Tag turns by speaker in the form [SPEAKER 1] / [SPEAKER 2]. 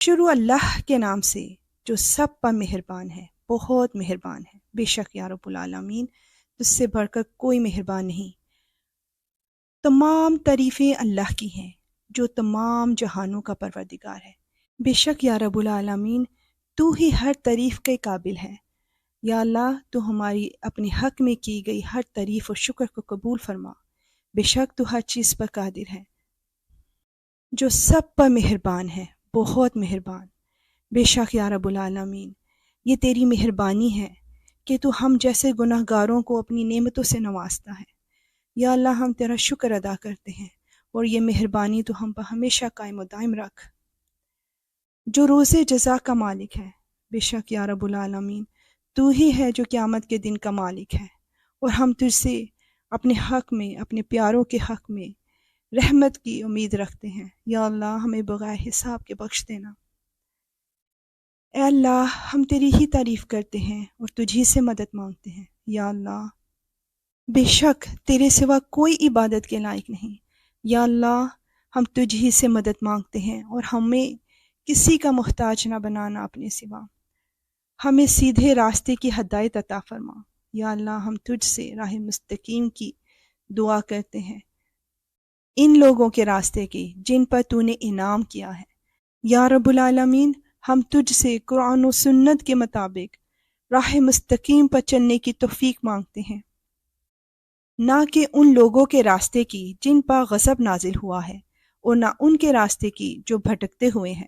[SPEAKER 1] شروع اللہ کے نام سے جو سب پر مہربان ہے، بہت مہربان ہے۔ بے شک یا رب العالمین تجھ سے بڑھ کر کوئی مہربان نہیں۔ تمام تعریفیں اللہ کی ہیں جو تمام جہانوں کا پروردگار ہے۔ بے شک یا رب العالمین تو ہی ہر تعریف کے قابل ہے۔ یا اللہ تو ہماری اپنے حق میں کی گئی ہر تعریف اور شکر کو قبول فرما۔ بے شک تو ہر چیز پر قادر ہے، جو سب پر مہربان ہے، بہت مہربان۔ بے شک یا رب العالمین یہ تیری مہربانی ہے کہ تو ہم جیسے گناہ گاروں کو اپنی نعمتوں سے نوازتا ہے۔ یا اللہ ہم تیرا شکر ادا کرتے ہیں، اور یہ مہربانی تو ہم پر ہمیشہ قائم و دائم رکھ۔ جو روز جزا کا مالک ہے، بے شک یا رب العالمین تو ہی ہے جو قیامت کے دن کا مالک ہے، اور ہم تجھ سے اپنے حق میں، اپنے پیاروں کے حق میں رحمت کی امید رکھتے ہیں۔ یا اللہ ہمیں بغیر حساب کے بخش دینا۔ اے اللہ ہم تیری ہی تعریف کرتے ہیں اور تجھ ہی سے مدد مانگتے ہیں۔ یا اللہ بے شک تیرے سوا کوئی عبادت کے لائق نہیں۔ یا اللہ ہم تجھ ہی سے مدد مانگتے ہیں، اور ہمیں کسی کا محتاج نہ بنانا اپنے سوا۔ ہمیں سیدھے راستے کی ہدایت عطا فرما۔ یا اللہ ہم تجھ سے راہ مستقیم کی دعا کرتے ہیں، ان لوگوں کے راستے کی جن پر تو نے انعام کیا ہے۔ یا رب العالمین ہم تجھ سے قرآن و سنت کے مطابق راہ مستقیم پر چلنے کی توفیق مانگتے ہیں، نہ کہ ان لوگوں کے راستے کی جن پر غضب نازل ہوا ہے، اور نہ ان کے راستے کی جو بھٹکتے ہوئے ہیں۔